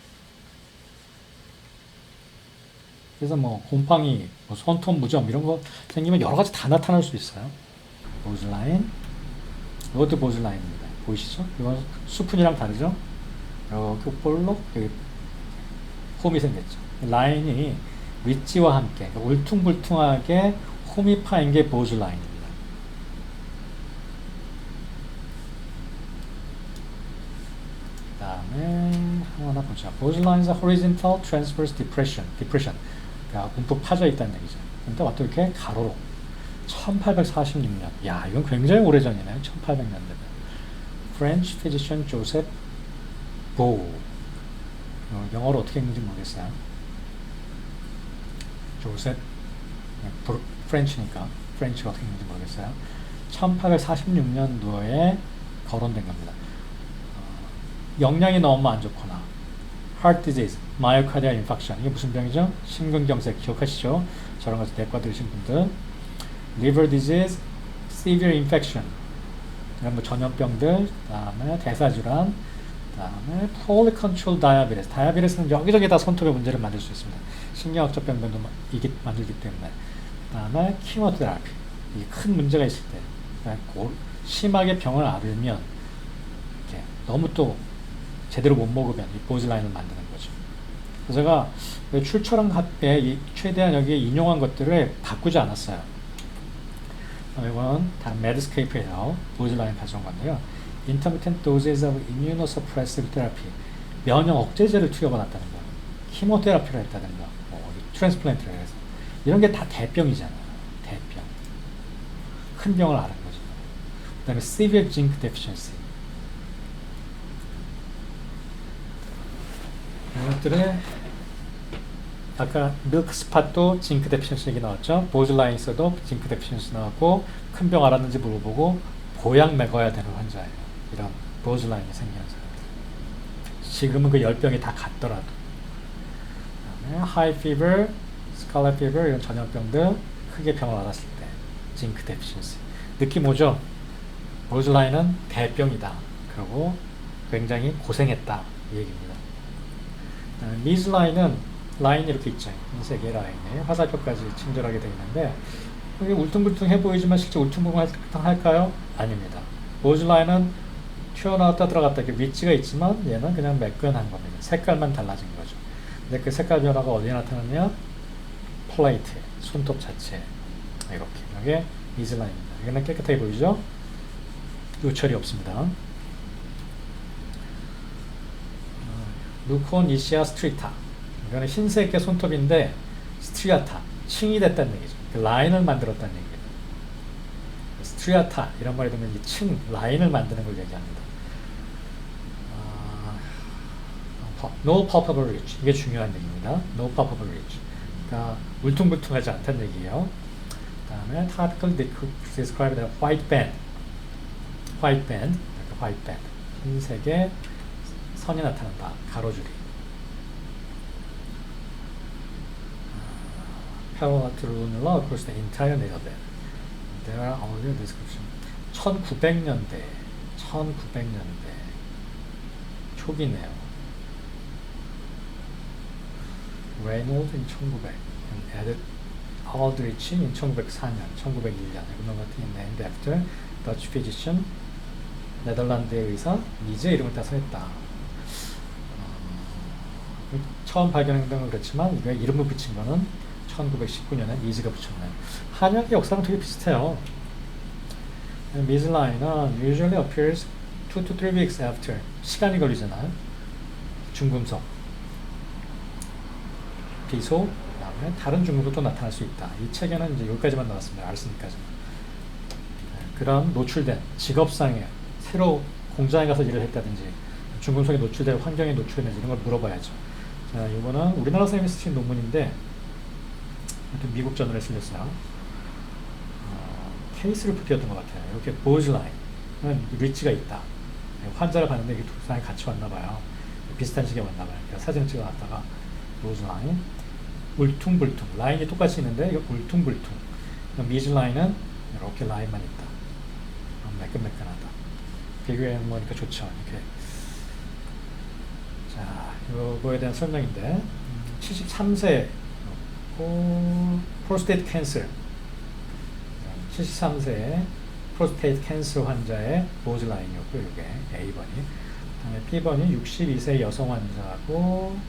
그래서 뭐 곰팡이, 뭐 손톱 무좀 이런 거 생기면 여러 가지 다 나타날 수 있어요. 보즈 라인. 이것도 보즈 라인입니다. 보이시죠? 이건 수푼이랑 다르죠? 이렇게 볼록 여기 홈이 생겼죠. 라인이 릿지와 함께 그러니까 울퉁불퉁하게 홈이 파인 게 보즈 라인입니다. 그 다음에 하나 보자. 보즈 라인's horizontal transverse depression. 그러니까 움푹 파져 있다는 얘기죠. 근데 또 이렇게 가로로 1846년. 야, 이건 굉장히 오래전이네요. 1800년대면. French physician Joseph Beau. 영어로 어떻게 읽는지 모르겠어요. 조셉, 프렌치니까 프렌치가 어떻게 읽는지 모르겠어요. 1846년도에 거론된 겁니다. 영양이 너무 안 좋거나 heart disease, myocardial infarction 이게 무슨 병이죠? 심근경색 기억하시죠? 저런 것을 내과 들으신 분들 liver disease, severe infection 이런 뭐 전염병들, 그다음에 대사질환, 그다음에 polycontrol diabetes. 다이아베티스는 여기저기 다 손톱에 문제를 만들 수 있습니다. 신경학적 병변도 만들기 때문에. 그다음에 키모테라피. 이게 큰 문제가 있을 때, 심하게 병을 앓으면 이렇게 너무 또 제대로 못 먹으면 이 보즈 라인을 만드는 거죠. 그래서 제가 출처랑 합에 최대한 여기에 인용한 것들을 바꾸지 않았어요. 이건 다른 메드스케이프에서 보즈 라인 가져온 건데요. intermittent doses of immunosuppressive therapy. 면역 억제제를 투여받았다는 거. 키모테라피를 했다든가, 트랜스플란트를 해서. 이런 게 다 대병이잖아. 대병. 큰 병을 앓은 거죠. 그 다음에 severe zinc deficiency. 이것들의 아까 밀크 스팟도 징크 데피션시 얘기 나왔죠. 보즐라인에서도 징크 데피션시 나왔고, 큰 병 앓았는지 물어보고 보약 먹어야 되는 환자예요. 이런 보즐라인이 생기는 사람들. 지금은 그 10병이 다 갔더라도. 그다음에 하이 피버, 스칼렛 피버 이런 전염병들 크게 병을 앓았을 때 징크 데피션시. 느낌 오죠? 보즐라인은 대병이다. 그리고 굉장히 고생했다. 이 얘기입니다. 미즐라인은 라인이 이렇게 있죠. 흰색의 라인에 화살표까지 친절하게 되어 있는데 이게 울퉁불퉁해 보이지만 실제 울퉁불퉁할까요? 아닙니다. 보즐라인은 튀어나왔다 들어갔다 이렇게 위치가 있지만 얘는 그냥 매끈한 겁니다. 색깔만 달라진 거죠. 근데 그 색깔 변화가 어디에 나타나냐? 플레이트, 손톱 자체 이렇게. 이게 미즐라인입니다. 이거는 깨끗하게 보이죠? 요철이 없습니다. 루콘 이시아 스트리타. 이거는 흰색의 손톱인데 스트리아타, 층이 됐다는 얘기죠. 그 라인을 만들었다는 얘기예요. 스트리아타 이런 말이 되면 이 층, 라인을 만드는 걸 얘기합니다. No palpable ridge. 이게 중요한 얘기입니다. No palpable ridge. 그러니까 울퉁불퉁하지 않다는 얘기예요. 그 다음에 topically described as white band. white band. white band. 흰색의 선이 나타난다. 가로줄이. parallel to lunar across the entire nail bed. There are other descriptions. 1900년대 초기네요. Reynolds in 1900 and Edith Aldrich in 1904년, 1901년. everything named after Dutch physician. 네덜란드의 의사 미제 이름을 따서 했다. 처음 발견한 건 그렇지만 이거 이름을 붙인 거는 1919년에 미즈가 붙였네요. 한약의 역사랑 되게 비슷해요. 미즐라인은 usually appears 2 to 3 weeks after. 시간이 걸리잖아요. 중금속, 비소, 그다음에 다른 중금속도 나타날 수 있다. 이 책에는 이제 여기까지만 나왔습니다. 아르세닉까지만. 그런 노출된 직업상에 새로 공장에 가서 일을 했다든지 중금속에 노출되고 환경에 노출되는지 이런 걸 물어봐야죠. 자, 이거는 우리나라 선생님이 쓰신 논문인데 미국 저널에 실렸어요. 케이스 루프트였던 것 같아요. 이렇게 보즐라인은 리치가 있다. 환자를 봤는데 이게 두 사람이 같이 왔나 봐요. 비슷한 시기에 왔나 봐요. 그러니까 사진을 찍어놨다가 보즐라인, 울퉁불퉁. 라인이 똑같이 있는데 이거 울퉁불퉁. 미즐라인은 이렇게 라인만 있다. 매끈매끈하다. 비교해 보니까 좋죠. 이렇게. 자, 요거에 대한 설명인데 73세 프로스테이트 캔서 73세 프로스테이트 캔서 환자의 보즐라인이었고 이게 A번이 그다음에 B번이 62세 여성 환자고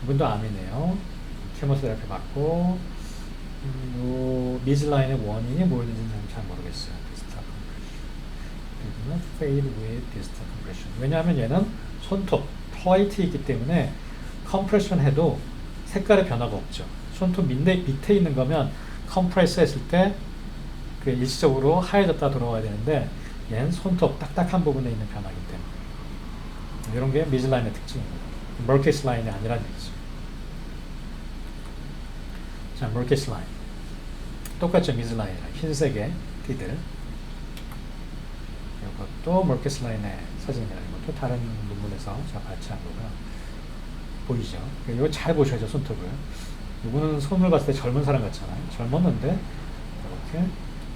이분도 암이네요. 케모테라피 받고 미즐라인의 원인이 뭐였는지는 잘 모르겠어요. distal compression. 여기는 fade with distal compression. 왜냐하면 얘는 손톱 플레이트이기 때문에 컴프레션 해도 색깔의 변화가 없죠. 손톱 밑에 있는 거면 컴프레스 했을 때 그 일시적으로 하얘졌다 돌아와야 되는데 얘는 손톱 딱딱한 부분에 있는 변화이기 때문에 이런 게 미즐라인의 특징입니다. 머케스 라인이 아니라는 얘기죠. 자, 머케스 라인 똑같죠. 미즐라인이랑 흰색의 티들 이것도 머케스 라인의 사진이라는 것도 다른 논문에서 제가 발췌한 거고요. 보이죠? 이거 잘 보셔야죠. 손톱을. 이거는 손을 봤을 때 젊은 사람 같잖아요. 젊었는데 이렇게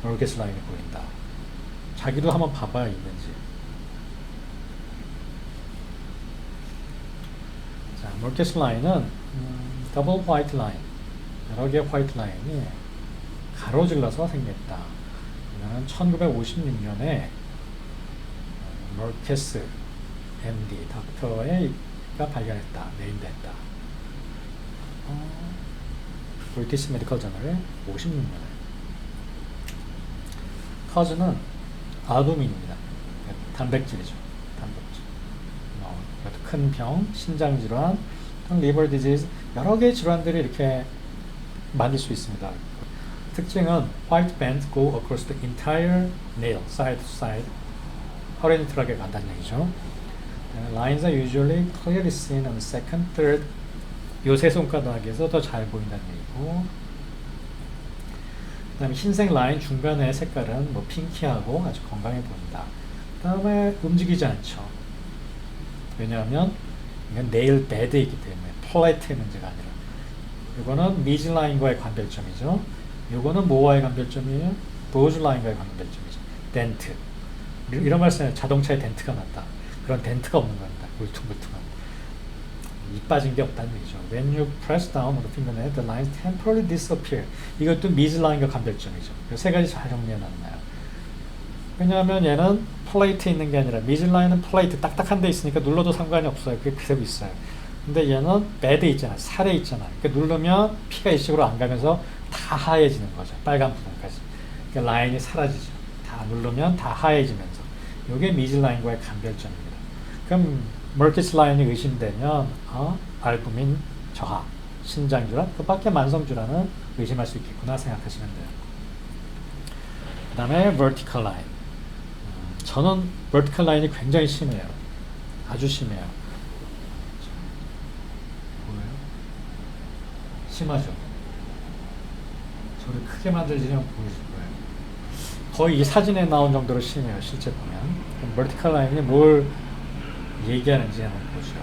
머케스 라인이 보인다. 자기도 한번 봐봐야 있는지. 자, 머케스 라인은 더블 화이트 라인, 여러 개의 화이트 라인이 가로질러서 생겼다. 이거는 1956년에 머케스 MD 닥터가 발견했다. 네임됐다. 브리티시 메디컬 저널에 56년에. 커즈는 알부민입니다. 단백질이죠. 단백질. 이것도 큰 병, 신장 질환, 리버 디지즈, 여러 개의 질환들이 이렇게 만들 수 있습니다. 특징은 white bands go across the entire nail, side to side. 허리니트하게 간다는 얘기죠. Lines are usually clearly seen on the second, third. 요 세 손가락에서 더 잘 보인다는 얘기고. 그 다음에 흰색 라인 중간의 색깔은 뭐 핑키하고 아주 건강해 보인다. 그 다음에 움직이지 않죠. 왜냐하면 이건 네일 베드이기 때문에 플레이트의 문제가 아니라. 이거는 미즈 라인과의 관별점이죠. 이거는 뭐와의 관별점이에요? 보즈 라인과의 관별점이죠. 덴트. 이런 말씀에 자동차에 덴트가 났다. 그런 덴트가 없는 겁니다. 울퉁불퉁한. 이 빠진 게 없다는 얘기죠. When you press down on the fingernail, the lines temporarily disappear. 이것도 미즈 라인과 관별점이죠. 이 세 가지 잘 정리해놨나요? 왜냐하면 얘는 플레이트에 있는 게 아니라 미즈 라인은 플레이트 딱딱한 데 있으니까 눌러도 상관이 없어요. 그게 그대로 있어요. 근데 얘는 베드에 있잖아요. 살에 있잖아요. 그러니까 누르면 피가 이쪽으로 안 가면서 다 하얘지는 거죠. 빨간 부분까지. 그러니까 라인이 사라지죠. 다 누르면 다 하얘지면서. 이게 미즈 라인과의 간별점입니다. 그럼 머키스 라인이 의심되면 알부민 저하, 신장질환, 그 밖에 만성질환은 의심할 수 있겠구나 생각하시면 돼요. 그 다음에 vertical line. 저는 vertical line이 굉장히 심해요. 아주 심해요. 보여요? 심하죠? 저를 크게 만들지는 보여줄 거예요. 거의 이 사진에 나온 정도로 심해요. 실제 보면. 그럼 vertical line이 뭘 얘기하는지 한번 보죠.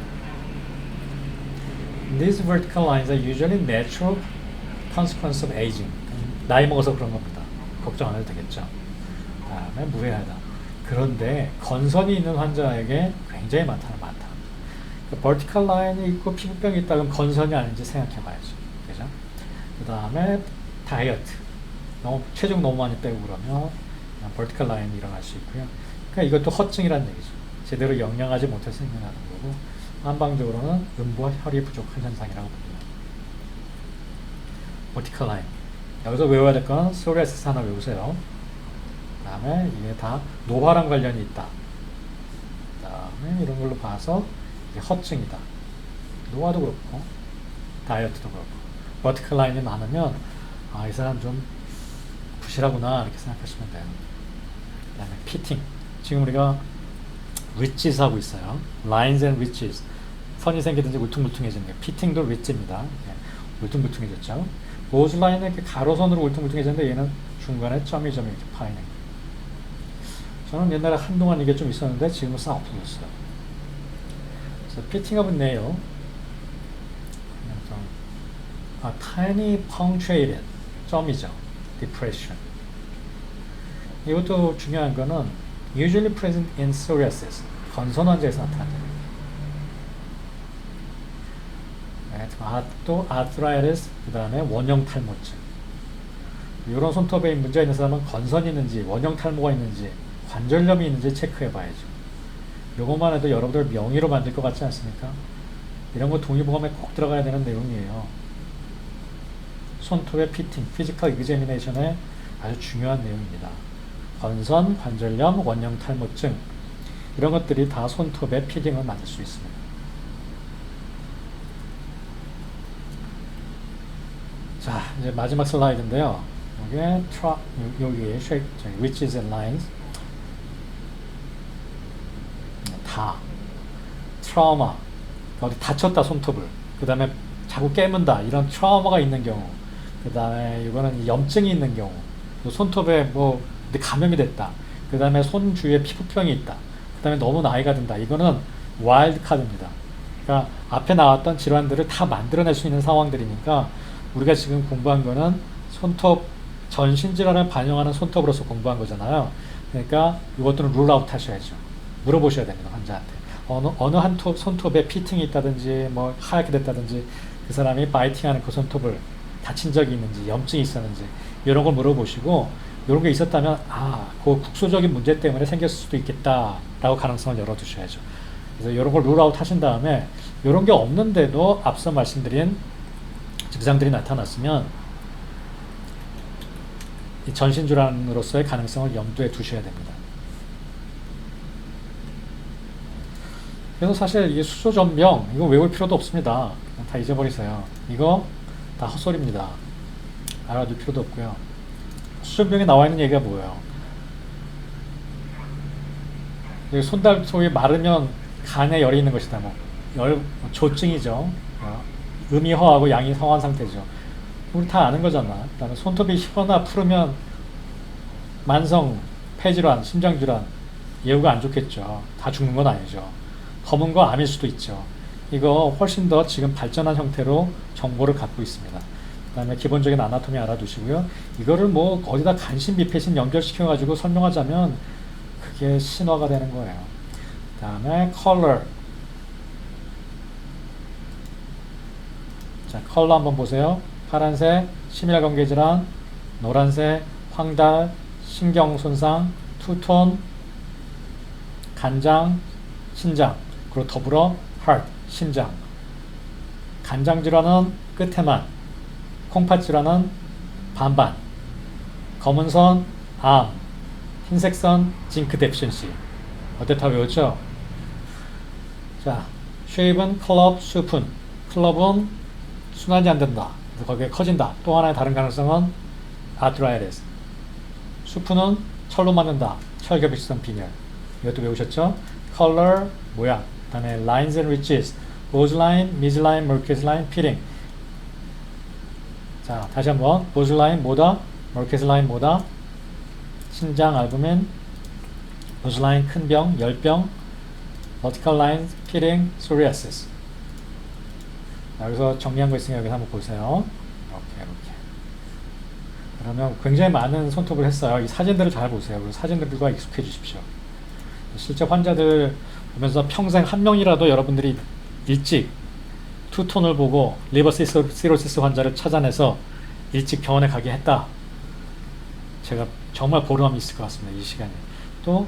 These vertical lines are usually natural consequence of aging. 나이 먹어서 그런 겁니다. 걱정 안 해도 되겠죠. 다음에 무해하다. 그런데 건선이 있는 환자에게 굉장히 많다. 그러니까 vertical line이 있고 피부병이 있다 그러면 건선이 아닌지 생각해 봐야죠. 그죠? 그 다음에 다이어트. 체중 너무 많이 빼고 그러면 vertical line이 일어날 수 있고요. 그러니까 이것도 허증이라는 얘기죠. 제대로 영양하지 못해서 생겨나는 거고, 한방적으로는 음부와 혈이 부족한 현상이라고 봅니다. vertical line. 여기서 외워야 될 건 psoriasis 하나 외우세요. 그 다음에 이게 다 노화랑 관련이 있다. 그 다음에 이런 걸로 봐서 이게 허증이다. 노화도 그렇고 다이어트도 그렇고 vertical line이 많으면 이 사람 좀 부실하구나 이렇게 생각하시면 돼요. 그 다음에 피팅. 지금 우리가 릿지스 하고 있어요. lines and ridges. 선이 생기든지 울퉁불퉁해지는 게 피팅도 릿지입니다. 울퉁불퉁해졌죠. 보즈 라인은 이렇게 가로선으로 울퉁불퉁해졌는데 얘는 중간에 점이 이렇게 파이는 거예요. 저는 옛날에 한동안 이게 좀 있었는데 지금은 싹 없어졌어요. 그래서 fitting of nail, tiny punctuated 점이죠. depression. 이것도 중요한 거는 usually present in psoriasis, 건선 환자에서 나타납니다. 또 arthritis, 그 다음에 원형 탈모증. 이런 손톱에 문제 있는 사람은 건선이 있는지, 원형 탈모가 있는지, 관절염이 있는지 체크해 봐야죠. 이것만 해도 여러분들 명의로 만들 것 같지 않습니까? 이런 거 동의보감에 꼭 들어가야 되는 내용이에요. 손톱의 피팅, 피지컬 이그제미네이션의 아주 중요한 내용입니다. 건선, 관절염, 원형 탈모증 이런 것들이 다 손톱의 피딩을 만들 수 있습니다. 자, 이제 마지막 슬라이드인데요. 여기에 여기에 ridges and lines 다 트라우마, 어디 다쳤다 손톱을, 그 다음에 자꾸 깨문다 이런 트라우마가 있는 경우, 그 다음에 이거는 염증이 있는 경우, 손톱에 뭐 감염이 됐다, 그 다음에 손 주위에 피부병이 있다, 그 다음에 너무 나이가 든다. 이거는 와일드 카드입니다. 그러니까 앞에 나왔던 질환들을 다 만들어낼 수 있는 상황들이니까 우리가 지금 공부한 거는 손톱 전신 질환을 반영하는 손톱으로서 공부한 거잖아요. 그러니까 이것들은 룰아웃 하셔야죠. 물어보셔야 됩니다. 환자한테 어느 한 손톱에 피팅이 있다든지 뭐 하얗게 됐다든지 그 사람이 바이팅하는 그 손톱을 다친 적이 있는지 염증이 있었는지 이런 걸 물어보시고, 이런 게 있었다면 그 국소적인 문제 때문에 생겼을 수도 있겠다라고 가능성을 열어두셔야죠. 그래서 이런 걸 룰아웃 하신 다음에 이런 게 없는데도 앞서 말씀드린 증상들이 나타났으면 이 전신질환으로서의 가능성을 염두에 두셔야 됩니다. 그래서 사실 이 수소전병 이거 외울 필요도 없습니다. 그냥 다 잊어버리세요. 이거 다 헛소리입니다. 알아둘 필요도 없고요. 수소전병에 나와 있는 얘기가 뭐예요? 손달 속이 마르면 간에 열이 있는 것이다. 조증이죠. 음이 허하고 양이 성한 상태죠. 우리 다 아는 거잖아. 그다음에 손톱이 휘거나 푸르면 만성 폐질환, 심장질환, 예후가 안 좋겠죠. 다 죽는 건 아니죠. 검은 거 암일 수도 있죠. 이거 훨씬 더 지금 발전한 형태로 정보를 갖고 있습니다. 그 다음에 기본적인 아나토미 알아두시고요. 이거를 뭐 어디다 간신, 비폐신 연결시켜가지고 설명하자면 그게 신화가 되는 거예요. 그 다음에 컬러. 자, 컬러 한번 보세요. 파란색, 심혈관계질환, 노란색, 황달, 신경손상, 투톤, 간장, 신장, 그리고 더불어 heart, 심장. 간장질환은 끝에만, 콩팥질환은 반반, 검은선, 암, 흰색선, 징크 데피션시. 어때 다 외웠죠? 자, 쉐입은 클럽, 수푼. 클럽은 순환이 안 된다. 그래서 거기에 커진다. 또 하나의 다른 가능성은 아트라이티스. 수푼은 철로 맞는다. 철겹일성 빈혈. 이것도 외우셨죠? 컬러, 모양. 그 다음에 lines and ridges, boseline, midline, merkezline, pitting. 자, 다시 한번 boseline 뭐다? merkezline 뭐다? 신장 알부민, boseline 큰 병, 열병, vertical lines, pitting, psoriasis. 자, 여기서 정리한 거 있으니까 여기서 한번 보세요. 이렇게. 그러면 굉장히 많은 손톱을 했어요. 이 사진들을 잘 보세요. 그리고 사진들과 익숙해 주십시오. 실제 환자들 보면서 평생 한 명이라도 여러분들이 일찍 투톤을 보고 리버 시로시스 환자를 찾아내서 일찍 병원에 가게 했다. 제가 정말 보람이 있을 것 같습니다. 이 시간에. 또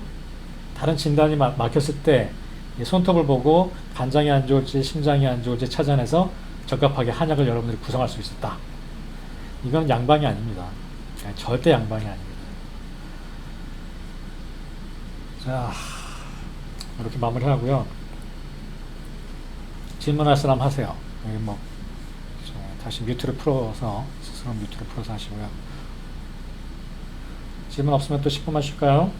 다른 진단이 막혔을 때 이 손톱을 보고 간장이 안 좋을지 심장이 안 좋을지 찾아내서 적합하게 한약을 여러분들이 구성할 수 있었다. 이건 양방이 아닙니다. 절대 양방이 아닙니다. 자, 이렇게 마무리하고요. 질문할 사람 하세요. 여기 다시 뮤트를 풀어서 스스로 뮤트를 풀어서 하시고요. 질문 없으면 또 10분만 쉴까요?